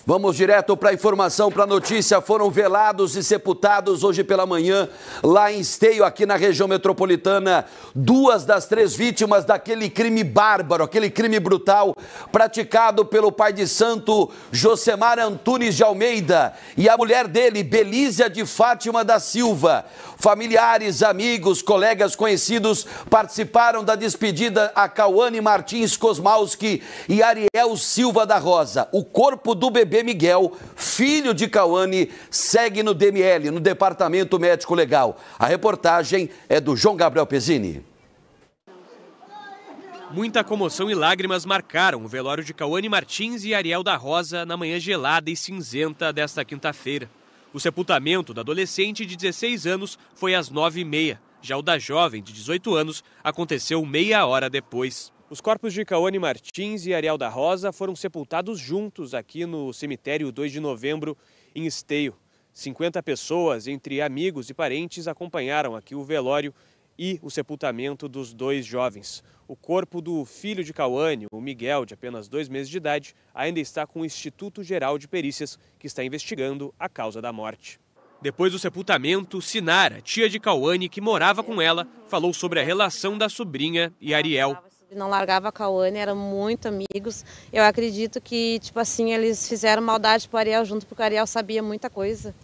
Vamos direto para a informação, para a notícia. Foram velados e sepultados hoje pela manhã, lá em Esteio, aqui na região metropolitana, 2 das 3 vítimas daquele crime bárbaro, aquele crime brutal praticado pelo pai de santo Josemar Antunes de Almeida e a mulher dele, Belísia de Fátima da Silva. Familiares, amigos, colegas conhecidos participaram da despedida a Cauane Martins Kosmauski e Ariel Silva da Rosa. O corpo do bebê Miguel, filho de Cauane, segue no DML, no Departamento Médico Legal. A reportagem é do João Gabriel Pezzini. Muita comoção e lágrimas marcaram o velório de Cauane Martins e Ariel da Rosa na manhã gelada e cinzenta desta quinta-feira. O sepultamento da adolescente de 16 anos foi às 9h30. Já o da jovem, de 18 anos, aconteceu meia hora depois. Os corpos de Cauane Martins e Ariel da Rosa foram sepultados juntos aqui no cemitério 2 de novembro, em Esteio. 50 pessoas, entre amigos e parentes, acompanharam aqui o velório e o sepultamento dos 2 jovens. O corpo do filho de Cauane, o Miguel, de apenas 2 meses de idade, ainda está com o Instituto Geral de Perícias, que está investigando a causa da morte. Depois do sepultamento, Sinara, tia de Cauane, que morava com ela, falou sobre a relação da sobrinha e Ariel. Não largava a Cauane, eram muito amigos. Eu acredito que, eles fizeram maldade para o Ariel junto, porque o Ariel sabia muita coisa.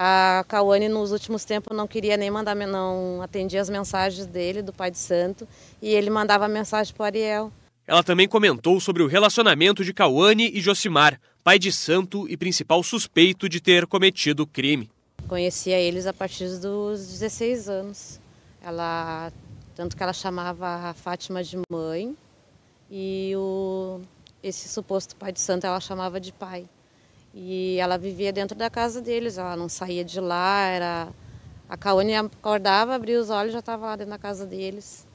A Cauane, nos últimos tempos, não queria nem mandar, não atendia as mensagens dele, do pai de santo, e ele mandava mensagem para o Ariel. Ela também comentou sobre o relacionamento de Cauane e Josemar, pai de santo e principal suspeito de ter cometido o crime. Conhecia eles a partir dos 16 anos. Tanto que ela chamava a Fátima de mãe e esse suposto pai de santo ela chamava de pai. E ela vivia dentro da casa deles, ela não saía de lá. A Cauane acordava, abria os olhos e já estava lá dentro da casa deles.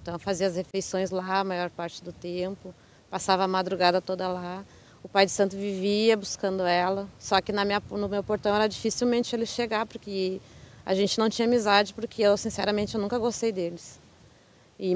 Então fazia as refeições lá a maior parte do tempo, passava a madrugada toda lá. O pai de santo vivia buscando ela, só que no meu portão era dificilmente ele chegar, porque a gente não tinha amizade, porque eu, sinceramente, eu nunca gostei deles.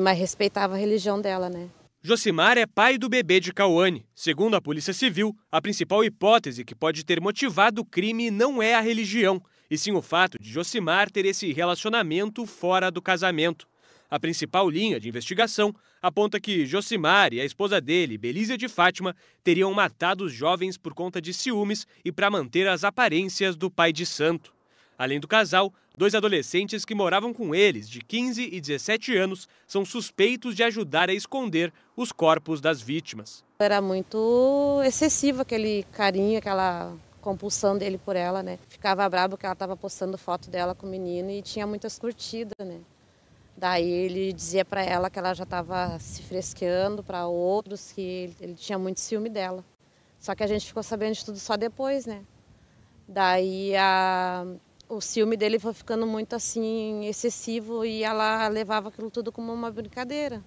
Mas respeitava a religião dela, né? Josemar é pai do bebê de Cauane. Segundo a Polícia Civil, a principal hipótese que pode ter motivado o crime não é a religião, e sim o fato de Josemar ter esse relacionamento fora do casamento. A principal linha de investigação aponta que Josemar e a esposa dele, Belísia de Fátima, teriam matado os jovens por conta de ciúmes e para manter as aparências do pai de santo. Além do casal, 2 adolescentes que moravam com eles, de 15 e 17 anos, são suspeitos de ajudar a esconder os corpos das vítimas. Era muito excessivo aquele carinho, aquela compulsão dele por ela, né? Ficava bravo que ela estava postando foto dela com o menino e tinha muitas curtidas, né? Daí ele dizia para ela que ela já estava se fresqueando para outros, que ele tinha muito ciúme dela. Só que a gente ficou sabendo de tudo só depois, né? Daí o ciúme dele foi ficando muito assim excessivo e ela levava aquilo tudo como uma brincadeira.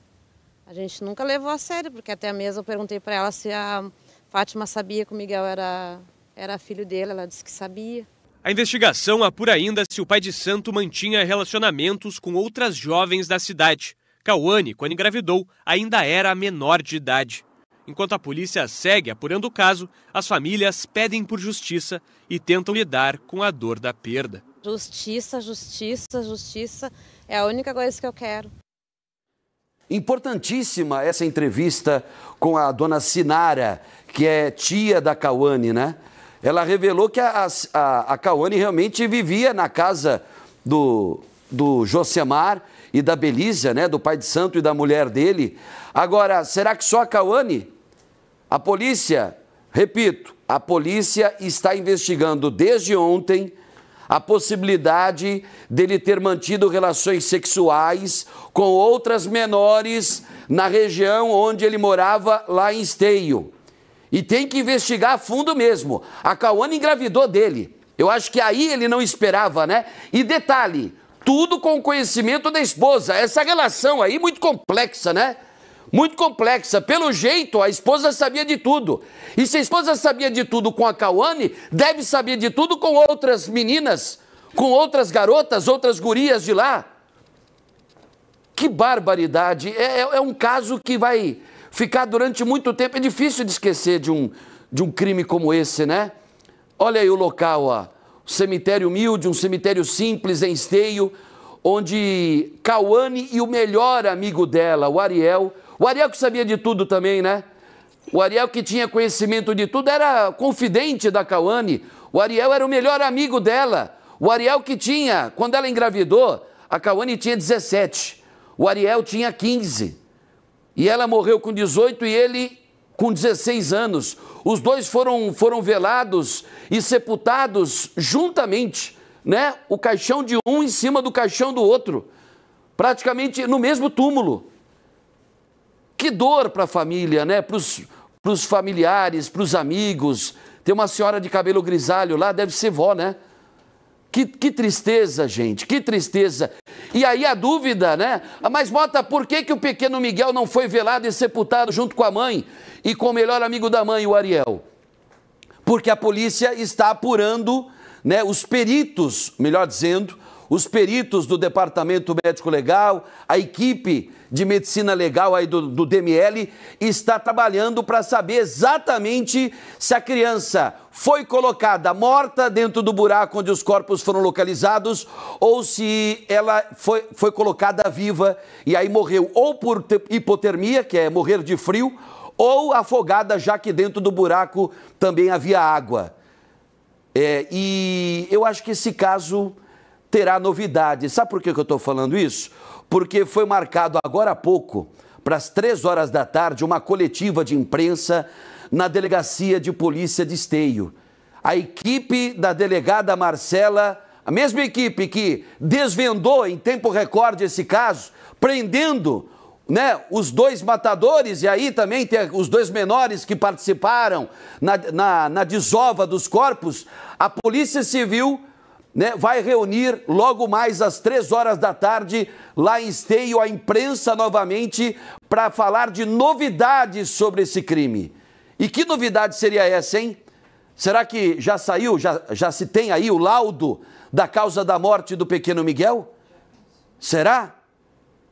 A gente nunca levou a sério, porque até mesmo eu perguntei para ela se a Fátima sabia que o Miguel era filho dele, ela disse que sabia. A investigação apura ainda se o pai de santo mantinha relacionamentos com outras jovens da cidade. Cauane, quando engravidou, ainda era menor de idade. Enquanto a polícia segue apurando o caso, as famílias pedem por justiça e tentam lidar com a dor da perda. Justiça, justiça, justiça é a única coisa que eu quero. Importantíssima essa entrevista com a dona Sinara, que é tia da Cauane, né? Ela revelou que a Cauane realmente vivia na casa do Josemar e da Belísia, né? Do pai de santo e da mulher dele. Agora, será que só a Cauane? A polícia, repito, a polícia está investigando desde ontem a possibilidade dele ter mantido relações sexuais com outras menores na região onde ele morava, lá em Esteio. E tem que investigar a fundo mesmo. A Cauane engravidou dele. Eu acho que aí ele não esperava, né? E detalhe, tudo com o conhecimento da esposa. Essa relação aí muito complexa, né? Muito complexa. Pelo jeito, a esposa sabia de tudo. E se a esposa sabia de tudo com a Cauane, deve saber de tudo com outras meninas, com outras garotas, outras gurias de lá. Que barbaridade. É um caso que vai ficar durante muito tempo. É difícil de esquecer de de um crime como esse, né? Olha aí o local, ó. Um cemitério humilde, um cemitério simples em Esteio, onde Cauane e o melhor amigo dela, o Ariel que sabia de tudo também, né? O Ariel que tinha conhecimento de tudo, era confidente da Cauane. O Ariel era o melhor amigo dela. O Ariel que tinha, quando ela engravidou, a Cauane tinha 17. O Ariel tinha 15. E ela morreu com 18 e ele com 16 anos. Os dois foram velados e sepultados juntamente, né? O caixão de um em cima do caixão do outro, praticamente no mesmo túmulo. Que dor para a família, né? Para os familiares, para os amigos. Tem uma senhora de cabelo grisalho lá, deve ser vó, né? Que tristeza, gente, que tristeza. E aí a dúvida, né? Mas, Mota, por que o pequeno Miguel não foi velado e sepultado junto com a mãe e com o melhor amigo da mãe, o Ariel? Porque a polícia está apurando, né, os peritos, melhor dizendo, os peritos do Departamento Médico Legal, a equipe de medicina legal aí do DML está trabalhando para saber exatamente se a criança foi colocada morta dentro do buraco onde os corpos foram localizados ou se ela foi colocada viva e aí morreu ou por hipotermia, que é morrer de frio, ou afogada, já que dentro do buraco também havia água. E eu acho que esse caso terá novidade. Sabe por que eu estou falando isso? Porque foi marcado agora há pouco, para as 3 horas da tarde, uma coletiva de imprensa na Delegacia de Polícia de Esteio. A equipe da delegada Marcela, a mesma equipe que desvendou em tempo recorde esse caso, prendendo, né, os 2 matadores, e aí também tem os 2 menores que participaram na desova dos corpos. A Polícia Civil, né, vai reunir logo mais às 3 horas da tarde lá em Esteio a imprensa novamente para falar de novidades sobre esse crime. E que novidade seria essa, hein? Será que já saiu, já se tem aí o laudo da causa da morte do pequeno Miguel? Será?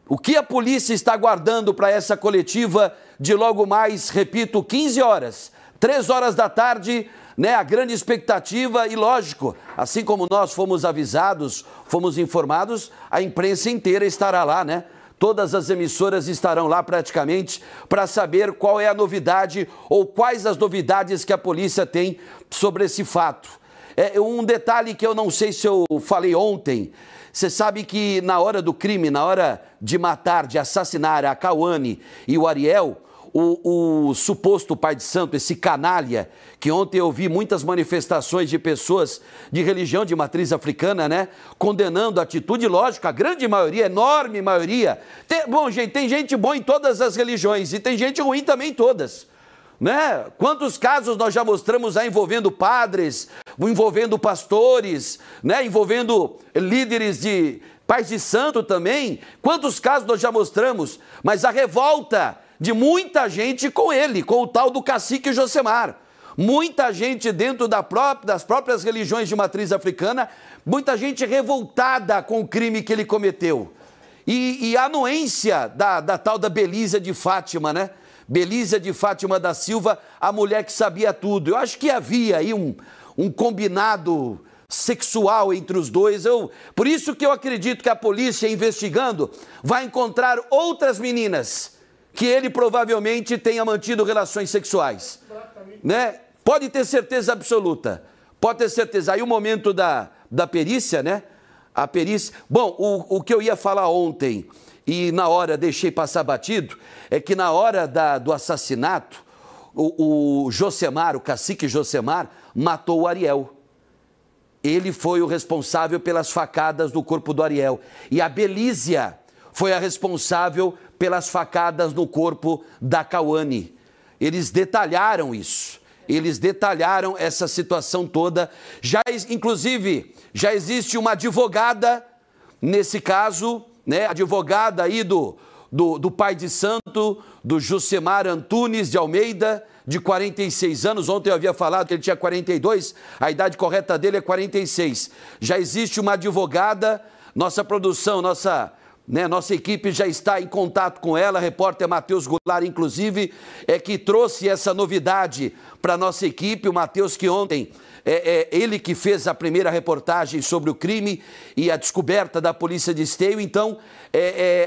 O que a polícia está aguardando para essa coletiva de logo mais, repito, 15 horas, 3 horas da tarde, né, a grande expectativa e, lógico, assim como nós fomos avisados, fomos informados, a imprensa inteira estará lá, né? Todas as emissoras estarão lá praticamente para saber qual é a novidade ou quais as novidades que a polícia tem sobre esse fato. Um detalhe que eu não sei se eu falei ontem, você sabe que na hora do crime, na hora de matar, de assassinar a Cauane e o Ariel, o suposto pai de santo, esse canalha, que ontem eu vi muitas manifestações de pessoas de religião de matriz africana, né, condenando a atitude, lógico, a grande maioria, enorme maioria. Bom, gente, tem gente boa em todas as religiões e tem gente ruim também em todas, né? Quantos casos nós já mostramos aí envolvendo padres, envolvendo pastores, né, envolvendo líderes de pais de santo também. Quantos casos nós já mostramos? Mas a revolta de muita gente com ele, com o tal do cacique Josemar. Muita gente dentro das próprias religiões de matriz africana, muita gente revoltada com o crime que ele cometeu. E a anuência da tal da Belísia de Fátima, né? Belísia de Fátima da Silva, a mulher que sabia tudo. Eu acho que havia aí um combinado sexual entre os dois. Por isso que eu acredito que a polícia, investigando, vai encontrar outras meninas que ele provavelmente tenha mantido relações sexuais, né? Pode ter certeza absoluta, pode ter certeza. Aí o momento da perícia, né? A perícia... Bom, o que eu ia falar ontem e na hora deixei passar batido, é que na hora do assassinato, o Josemar, o cacique Josemar, matou o Ariel. Ele foi o responsável pelas facadas no corpo do Ariel. E a Belísia foi a responsável pelas facadas no corpo da Cauane. Eles detalharam isso. Eles detalharam essa situação toda. Inclusive, já existe uma advogada nesse caso, né? Advogada aí do pai de santo, do Josemar Antunes de Almeida, de 46 anos. Ontem eu havia falado que ele tinha 42, a idade correta dele é 46. Já existe uma advogada, nossa produção, né? Nossa equipe já está em contato com ela, repórter Matheus Goulart, inclusive, que trouxe essa novidade para a nossa equipe. O Matheus, que ontem, ele que fez a primeira reportagem sobre o crime e a descoberta da polícia de Esteio. Então,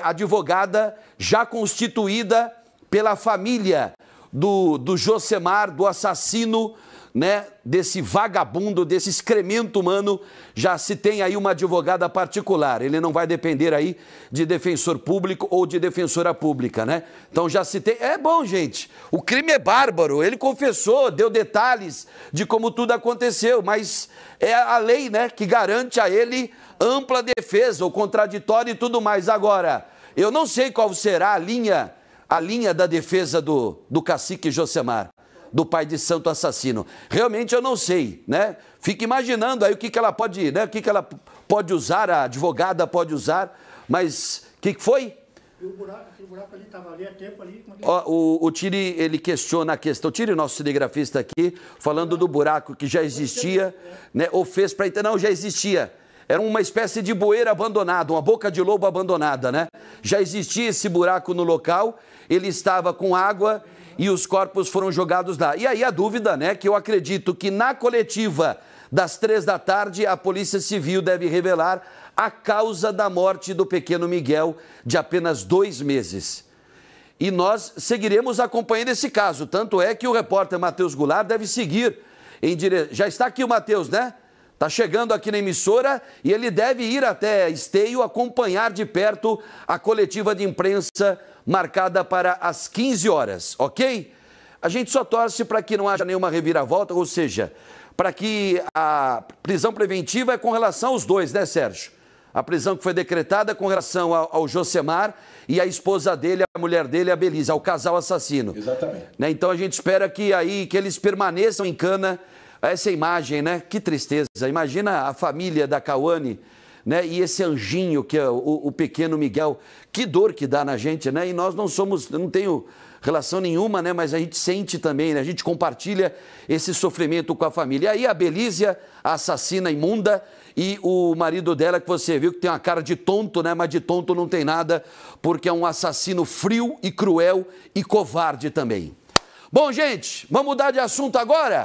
advogada já constituída pela família do Josemar, do assassino, né, desse vagabundo, desse excremento humano. Já se tem aí uma advogada particular. Ele não vai depender aí de defensor público ou de defensora pública, né? Então já se tem... É bom, gente. O crime é bárbaro. Ele confessou, deu detalhes de como tudo aconteceu, mas é a lei, né, que garante a ele ampla defesa, o contraditório e tudo mais. Agora, eu não sei qual será a linha da defesa do cacique Josemar, do pai de santo assassino. Realmente eu não sei, né? Fica imaginando aí o que ela pode, né? O que ela pode usar, a advogada pode usar, mas o que foi? E aquele buraco ali estava ali há tempo ali. O Tiri, ele questiona a questão. O Tiri, nosso cinegrafista aqui, falando do buraco que já existia, né? Ou fez para entender, não, já existia. Era uma espécie de bueiro abandonado, uma boca de lobo abandonada, né? Já existia esse buraco no local, ele estava com água e os corpos foram jogados lá. E aí a dúvida, né, que eu acredito que na coletiva das 3 da tarde a Polícia Civil deve revelar a causa da morte do pequeno Miguel, de apenas 2 meses. E nós seguiremos acompanhando esse caso, tanto é que o repórter Matheus Goulart deve seguir em direção... Já está aqui o Matheus, né? Está chegando aqui na emissora e ele deve ir até Esteio acompanhar de perto a coletiva de imprensa marcada para as 15 horas, ok? A gente só torce para que não haja nenhuma reviravolta, ou seja, para que a prisão preventiva é com relação aos dois, né, Sérgio? A prisão que foi decretada com relação ao Josemar e a esposa dele, a mulher dele, a Belisa, ao casal assassino. Exatamente. Né? Então a gente espera que eles permaneçam em cana. Essa imagem, né? Que tristeza. Imagina a família da Cauane, né? E esse anjinho que é o pequeno Miguel. Que dor que dá na gente, né? E nós não tenho relação nenhuma, né? Mas a gente sente também, né? A gente compartilha esse sofrimento com a família. E aí a Belísia, a assassina imunda, e o marido dela, que você viu que tem uma cara de tonto, né? Mas de tonto não tem nada, porque é um assassino frio e cruel e covarde também. Bom, gente, vamos mudar de assunto agora?